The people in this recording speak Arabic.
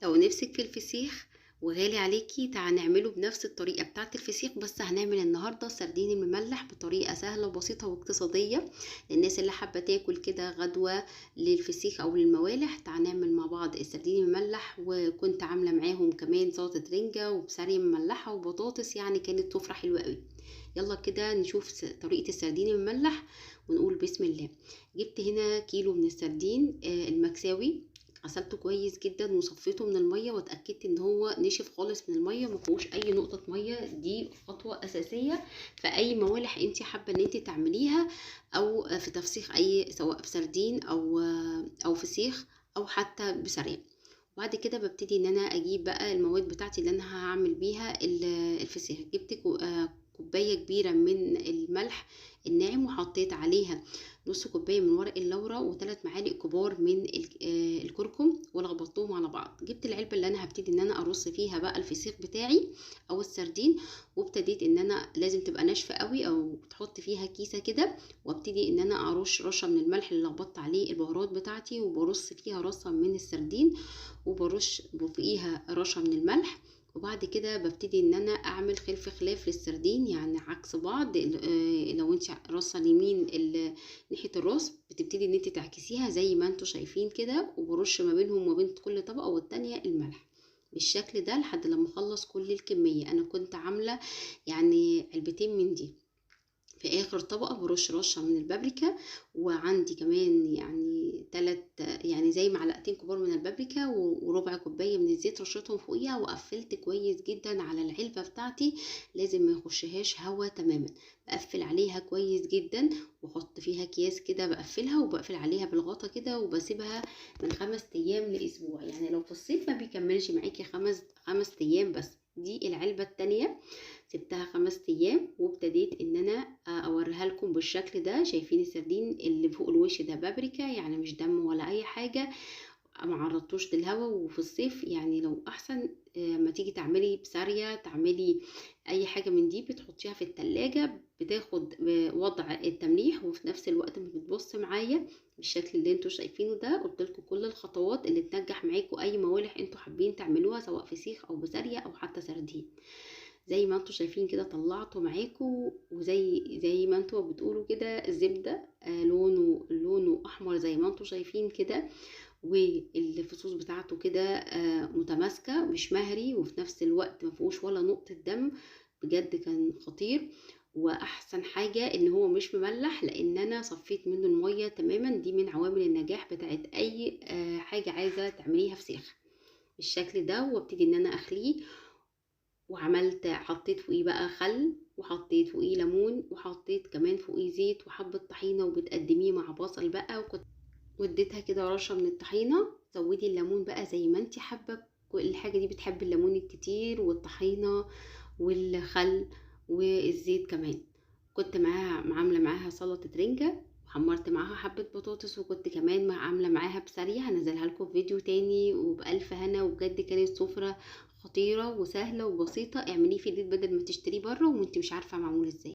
لو نفسك في الفسيخ وغالي عليكي تعالي نعمله بنفس الطريقة بتاعة الفسيخ، بس هنعمل النهاردة سردين المملح بطريقة سهلة وبسيطة واقتصادية للناس اللي حابة تاكل كده غدوة للفسيخ او للموالح. تعالي نعمل مع بعض السردين المملح، وكنت عاملة معاهم كمان سلطة رنجة وبسارية مملحة وبطاطس، يعني كانت سفرة حلوة قوي. يلا كده نشوف طريقة السردين المملح ونقول بسم الله. جبت هنا كيلو من السردين المكساوي، غسلته كويس جدا وصفيته من الميه واتاكدت ان هو نشف خالص من الميه، ما فيهوش اي نقطه ميه. دي خطوه اساسيه في اي موالح انت حابه ان انت تعمليها، او في تفسيخ اي سواء بسردين او فسيخ او حتى بسريع. وبعد كده ببتدي ان انا اجيب بقى المواد بتاعتي اللي انا هعمل بيها الفسيخ. جبت كوبايه كبيره من الملح الناعم، وحطيت عليها نص كوبايه من ورق اللورا وثلاث معالق كبار من الكركم، ولخبطتهم على بعض. جبت العلبه اللي انا هبتدي ان انا ارص فيها بقى الفسيخ بتاعي او السردين، وابتديت ان انا لازم تبقى ناشفه قوي او تحط فيها كيسه كده، وابتدي ان انا ارش رشه من الملح اللي لخبطت عليه البهارات بتاعتي، وبرص فيها رصه من السردين وبرش فوقيها رشه من الملح. وبعد كده ببتدي ان انا اعمل خلف خلاف للسردين، يعني عكس بعض. لو انت رصه اليمين ناحيه الراس بتبتدي ان انت تعكسيها زي ما انتوا شايفين كده، وبرش ما بينهم وما بين كل طبقه والتانية الملح بالشكل ده لحد لما اخلص كل الكميه. انا كنت عامله يعني علبتين من دي. في اخر طبقه برش رشه من البابريكا، وعندي كمان يعني يعني زي معلقتين كبار من البابريكا وربع كوبايه من الزيت رشتهم فوقيها، وقفلت كويس جدا على العلبه بتاعتي، لازم ما يخشهاش هوا تماما. بقفل عليها كويس جدا واحط فيها اكياس كده بقفلها، وبقفل عليها بالغطا كده، وبسيبها من 5 ايام لاسبوع. يعني لو في الصيف ما بيكملش معاكي خمس ايام بس. دي العلبه التانية سبتها 5 ايام، وابتديت ان انا اوريها لكم بالشكل ده. شايفين السردين اللي فوق الوش ده بابريكا، يعني مش دم ولا اي حاجه، ما عرضتوش للهواء. وفي الصيف يعني لو احسن ما تيجي تعملي بسارية، تعملي اي حاجه من دي بتحطيها في التلاجة، بتاخد وضع التمليح وفي نفس الوقت ما بتبص معايا بالشكل اللي انتوا شايفينه ده. قلت لكم كل الخطوات اللي تنجح معاكم اي موالح انتوا حابين تعملوها، سواء فسيخ او بسارية او حتى سردين. زي ما انتوا شايفين كده طلعته معاكم، وزي ما انتوا بتقولوا كده الزبدة لونه احمر زي ما انتوا شايفين كده، والفصوص بتاعته كده متماسكة، مش مهري، وفي نفس الوقت ما فيهوش ولا نقطة دم. بجد كان خطير. واحسن حاجة ان هو مش مملح، لان انا صفيت منه المية تماما. دي من عوامل النجاح بتاعت اي حاجة عايزة تعمليها فسيخ بالشكل ده. وابتدي ان انا اخليه، حطيت فوقيه بقى خل، وحطيت فوقيه ليمون، وحطيت كمان فوقيه زيت وحبة طحينة، وبتقدميه مع بصل بقى. وكنت وديتها كده رشة من الطحينة. زودي الليمون بقى زي ما انتي حابة، كل حاجة دي بتحب الليمون الكتير والطحينة والخل والزيت كمان. كنت عاملة معاها سلطة رنجة، وحمرت معاها حبة بطاطس، وكنت كمان عاملة معاها بسارية هنزلها لكم في فيديو تاني. وبألف هنا، وبجد كانت سفرة خطيرة وسهلة وبسيطة. اعمليه في البيت بدل ما تشتريه بره وانت مش عارفة معمول ازاي.